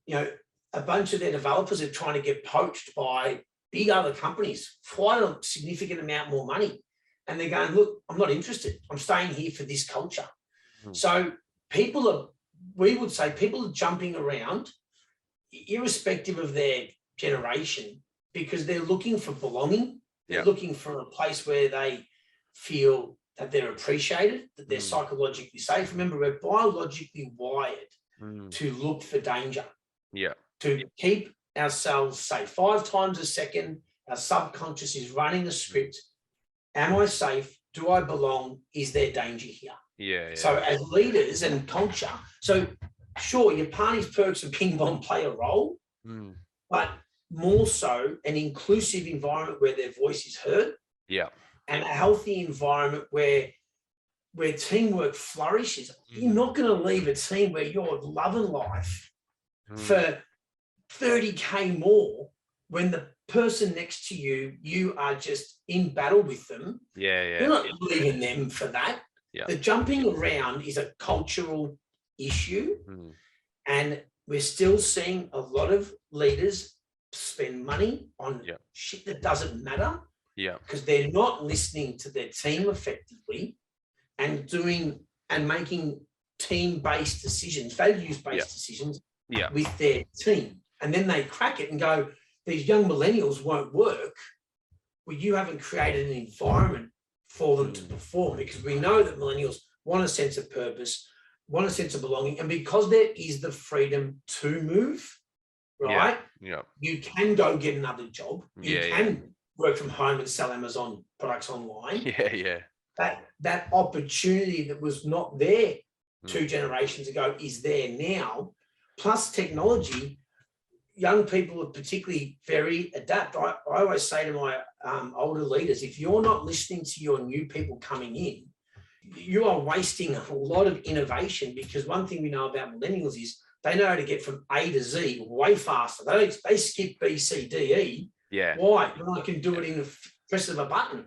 a bunch of their developers are trying to get poached by big other companies, quite a significant amount more money. And they're going, look, I'm not interested. I'm staying here for this culture. Mm. So we would say people are jumping around, irrespective of their generation, because they're looking for belonging. They're looking for a place where they feel that they're appreciated, that they're psychologically safe. Remember, we're biologically wired to look for danger, to keep ourselves safe. 5 times a second, our subconscious is running a script. Am I safe? Do I belong? Is there danger here? So as leaders and culture, so sure, your parties, perks, and ping pong play a role, but more so an inclusive environment where their voice is heard, and a healthy environment where teamwork flourishes. You're not going to leave a team where you're loving life for 30K more when the person next to you are just in battle with them. You're not leaving them for that. The jumping around is a cultural issue, and we're still seeing a lot of leaders spend money on shit that doesn't matter, because they're not listening to their team effectively and making team-based decisions, values-based decisions with their team. And then they crack it and go, these young millennials won't work. Well, you haven't created an environment for them to perform, because we know that millennials want a sense of purpose, want a sense of belonging. And because there is the freedom to move, right? You can go get another job. You can work from home and sell Amazon products online. That opportunity that was not there 2 generations ago is there now. Plus technology, young people are particularly very adept. I always say to my older leaders, if you're not listening to your new people coming in, you are wasting a lot of innovation, because one thing we know about millennials is they know how to get from A to Z way faster. They skip B, C, D, E. Why? Well, I can do it in the press of a button.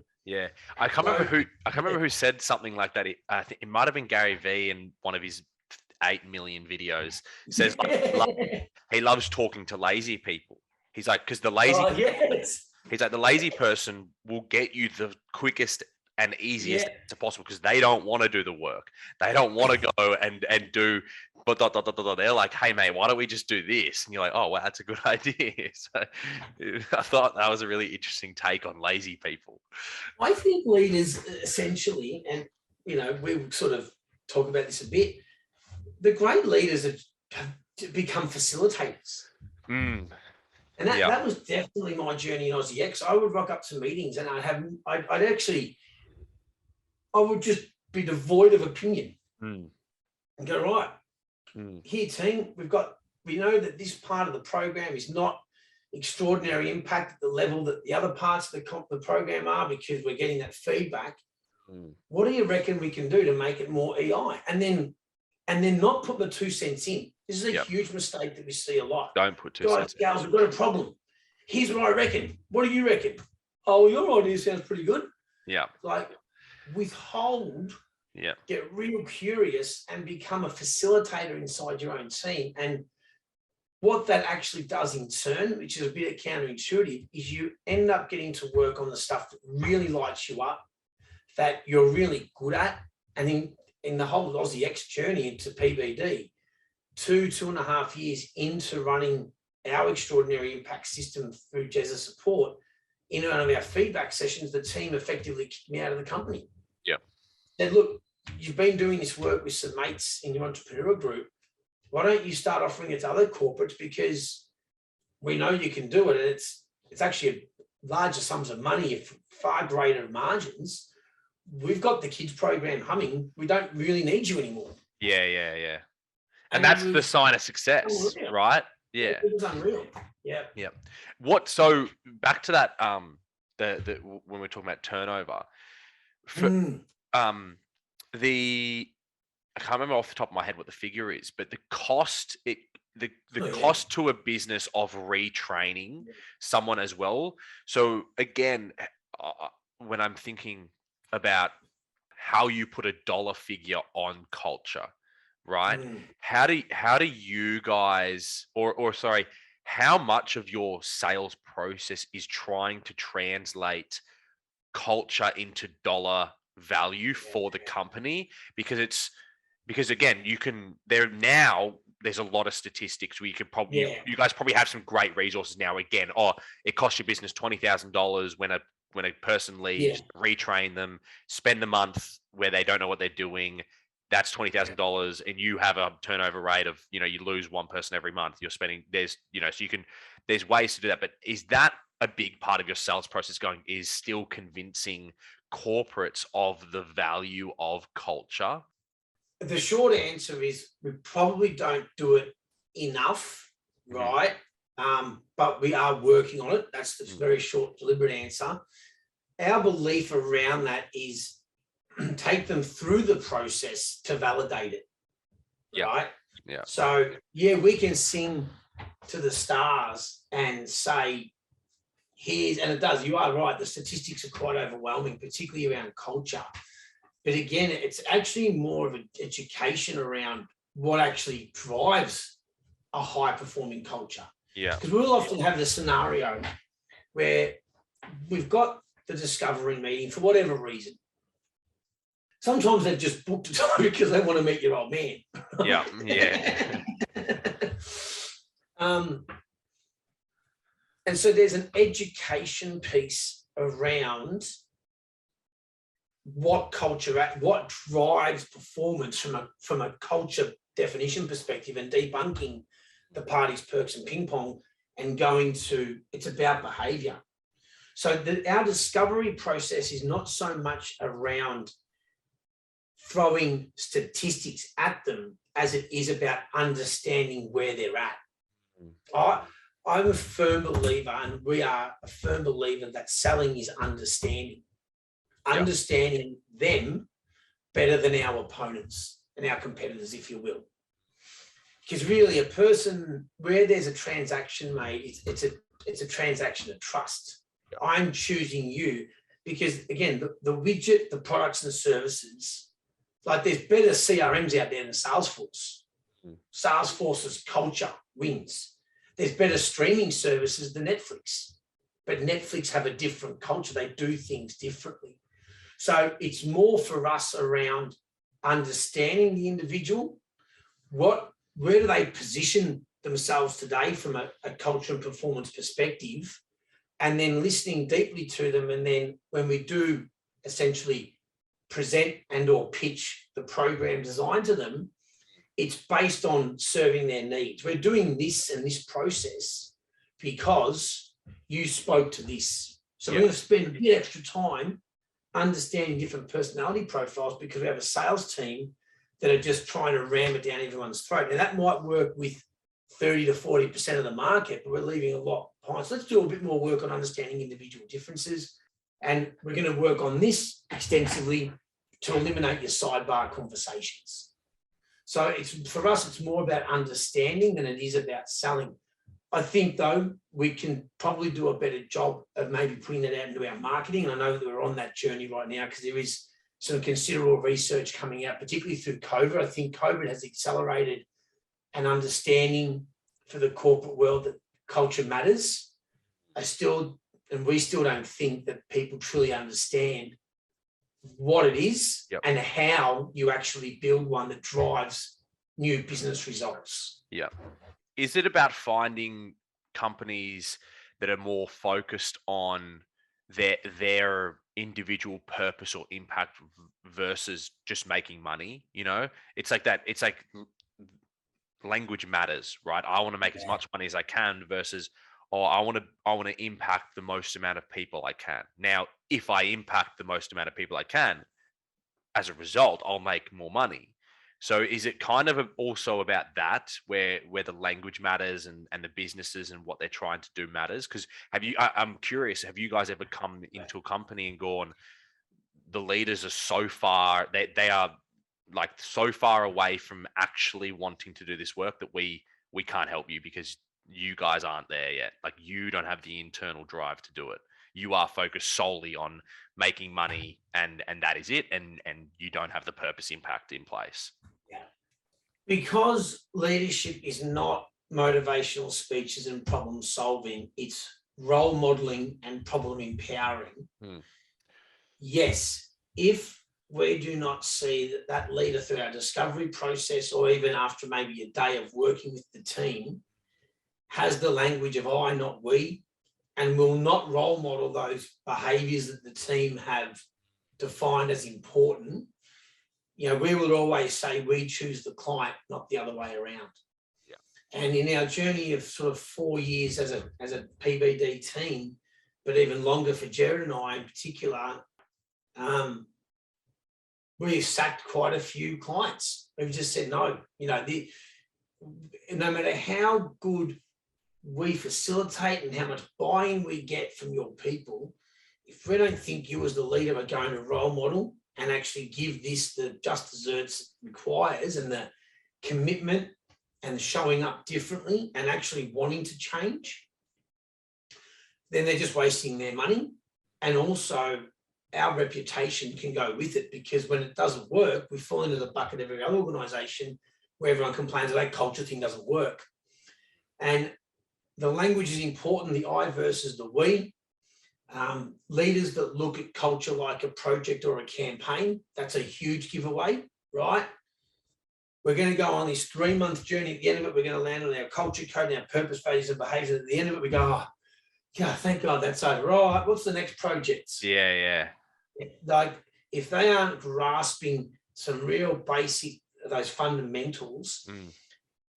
I can't remember who said something like that. I think it might have been Gary Vee in one of his 8 million videos. Says he loves talking to lazy people. He's like, because the lazy, he's like, the lazy person will get you the quickest and easiest to possible, because they don't want to do the work. They don't want to go and do, but they're like, hey mate, why don't we just do this? And you're like, oh wow, that's a good idea. So I thought that was a really interesting take on lazy people. I think leaders essentially, and we sort of talk about this a bit, the great leaders have become facilitators. And that was definitely my journey in Aussie X. I would rock up to meetings and I would just be devoid of opinion and go, right, here team, we know that this part of the program is not extraordinary impact at the level that the other parts of the program are, because we're getting that feedback. What do you reckon we can do to make it more EI? And then not put the 2 cents in. This is a huge mistake that we see a lot. Don't put 2 cents in. Guys, we've got a problem. Here's what I reckon. What do you reckon? Oh, your idea sounds pretty good. Like, withhold, get real curious and become a facilitator inside your own team. And what that actually does in turn, which is a bit counterintuitive, is you end up getting to work on the stuff that really lights you up, that you're really good at. And in the whole Aussie X journey into PBD, 2.5 years into running our extraordinary impact system through Jezza support, in one of our feedback sessions, the team effectively kicked me out of the company. Said, look, you've been doing this work with some mates in your entrepreneur group. Why don't you start offering it to other corporates? Because we know you can do it, and it's actually larger sums of money, far greater margins. We've got the kids program humming. We don't really need you anymore. And that's the sign of success, right? It was unreal. So back to that, when we're talking about turnover, I can't remember off the top of my head what the figure is, but the cost cost to a business of retraining someone as well. So again, when I'm thinking about how you put a dollar figure on culture, right? Mm. How do you guys, or sorry, how much of your sales process is trying to translate culture into dollar value for the company? Because again, there's a lot of statistics where you could probably Yeah. you guys probably have some great resources now. Again, it costs your business $20,000 when a person leaves, retrain them, spend a month where they don't know what they're doing. That's $20,000, and you have a turnover rate of, you lose one person every month. You're spending so there's ways to do that. But is that a big part of your sales process is still convincing corporates of the value of culture? The short answer is we probably don't do it enough, right? But we are working on it. That's the very short, deliberate answer. Our belief around that is take them through the process to validate it, right? Yeah. So, we can sing to the stars and say, and it does, you are right, the statistics are quite overwhelming, particularly around culture. But again, it's actually more of an education around what actually drives a high-performing culture. Yeah. Because we'll often have the scenario where we've got the discovery meeting for whatever reason. Sometimes they've just booked a time because they want to meet your old man. Yeah. And so there's an education piece around what drives performance from a culture definition perspective, and debunking the parties, perks, and ping pong, and it's about behavior. So our discovery process is not so much around throwing statistics at them as it is about understanding where they're at. I'm a firm believer, and we are a firm believer, that selling is understanding them better than our opponents and our competitors, if you will. Because really, a person where there's a transaction made, it's a transaction of trust. I'm choosing you because, again, the widget, the products and the services, like there's better CRMs out there than Salesforce. Salesforce's culture wins. There's better streaming services than Netflix, but Netflix have a different culture. They do things differently. So it's more for us around understanding the individual, where do they position themselves today from a culture and performance perspective, and then listening deeply to them. And then when we do essentially present and or pitch the program design to them, it's based on serving their needs. We're doing this and this process because you spoke to this. So we're going to spend a bit extra time understanding different personality profiles because we have a sales team that are just trying to ram it down everyone's throat. And that might work with 30 to 40% of the market, but we're leaving a lot behind. So let's do a bit more work on understanding individual differences. And we're going to work on this extensively to eliminate your sidebar conversations. So for us, it's more about understanding than it is about selling. I think, though, we can probably do a better job of maybe putting that out into our marketing. And I know that we're on that journey right now because there is some considerable research coming out, particularly through COVID. I think COVID has accelerated an understanding for the corporate world that culture matters. We still don't think that people truly understand what it is and how you actually build one that drives new business results. Yeah. Is it about finding companies that are more focused on their individual purpose or impact versus just making money? It's like that. It's like language matters, right? I want to make as much money as I can versus, I want to impact the most amount of people I can. Now, if I impact the most amount of people I can, as a result, I'll make more money. So is it kind of also about that, where the language matters and the businesses and what they're trying to do matters? Because I'm curious, have you guys ever come into a company and gone, the leaders are so far, they are like so far away from actually wanting to do this work that we can't help you because you guys aren't there yet. Like, you don't have the internal drive to do it. you are focused solely on making money and that is it, and you don't have the purpose impact in place. Yeah. Because leadership is not motivational speeches and problem solving, it's role modeling and problem empowering. Yes, if we do not see that leader through our discovery process, or even after maybe a day of working with the team, has the language of I, not we, and will not role model those behaviours that the team have defined as important, we will always say we choose the client, not the other way around. Yeah. And in our journey of sort of 4 years as a PBD team, but even longer for Jared and I in particular, we've sacked quite a few clients. We've just said no. No matter how good we facilitate and how much buy-in we get from your people, if we don't think you as the leader are going to role model and actually give this the just desserts it requires, and the commitment and showing up differently and actually wanting to change, then they're just wasting their money. And also our reputation can go with it, because when it doesn't work, we fall into the bucket of every other organisation where everyone complains that that culture thing doesn't work. And the language is important, the I versus the we. Leaders that look at culture like a project or a campaign, that's a huge giveaway, right? We're going to go on this 3-month journey. At the end of it, we're going to land on our culture code and our purpose, values and behaviours. At the end of it, we go, oh, God, thank God that's over. All right, what's the next project? Yeah. Like, if they aren't grasping some real basic, those fundamentals,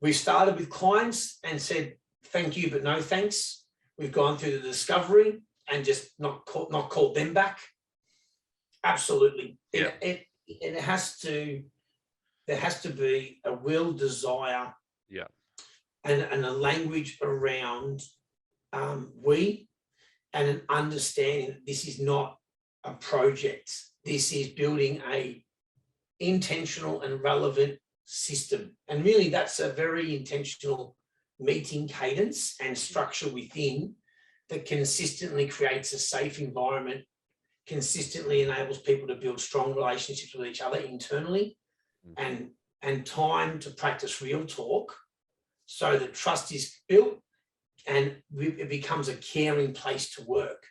we started with clients and said, thank you, but no thanks. We've gone through the discovery and just not called them back. Absolutely. Yeah. There has to be a will, desire, and a language around we, and an understanding that this is not a project. This is building a intentional and relevant system. And really that's a very intentional meeting cadence and structure within that consistently creates a safe environment, consistently enables people to build strong relationships with each other internally, and time to practice real talk so that trust is built and it becomes a caring place to work.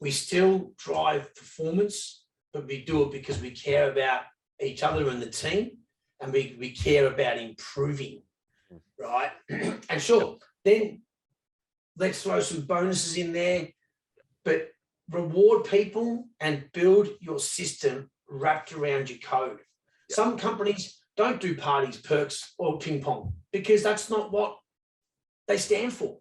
We still drive performance, but we do it because we care about each other and the team, and we care about improving, right? And sure, then let's throw some bonuses in there, but reward people and build your system wrapped around your code. Some companies don't do parties, perks, or ping pong because that's not what they stand for.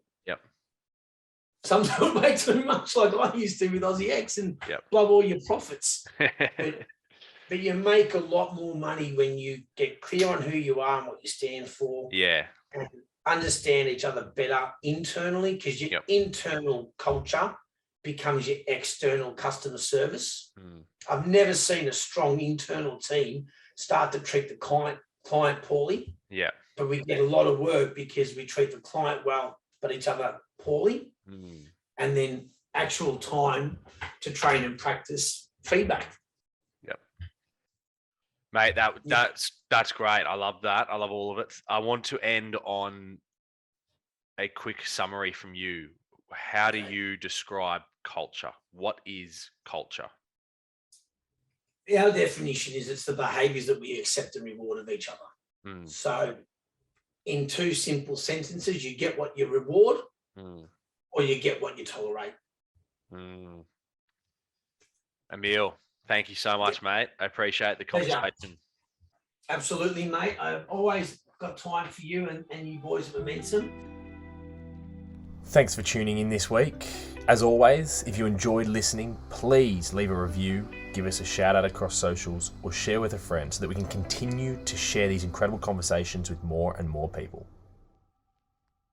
Some do it way too much, like I used to with Aussie X, and blow all your profits. But you make a lot more money when you get clear on who you are and what you stand for. And understand each other better internally, because your internal culture becomes your external customer service. I've never seen a strong internal team start to treat the client poorly. But we get a lot of work because we treat the client well, but each other poorly. And then actual time to train and practice feedback. Mate, that's great. I love that. I love all of it. I want to end on a quick summary from you. How do you describe culture? What is culture? Our definition is it's the behaviours that we accept and reward of each other. So in 2 simple sentences, you get what you reward, or you get what you tolerate. Emile, thank you so much, mate. I appreciate the conversation. Absolutely, mate. I've always got time for you and you boys at Momentum. Thanks for tuning in this week. As always, if you enjoyed listening, please leave a review, give us a shout out across socials, or share with a friend so that we can continue to share these incredible conversations with more and more people.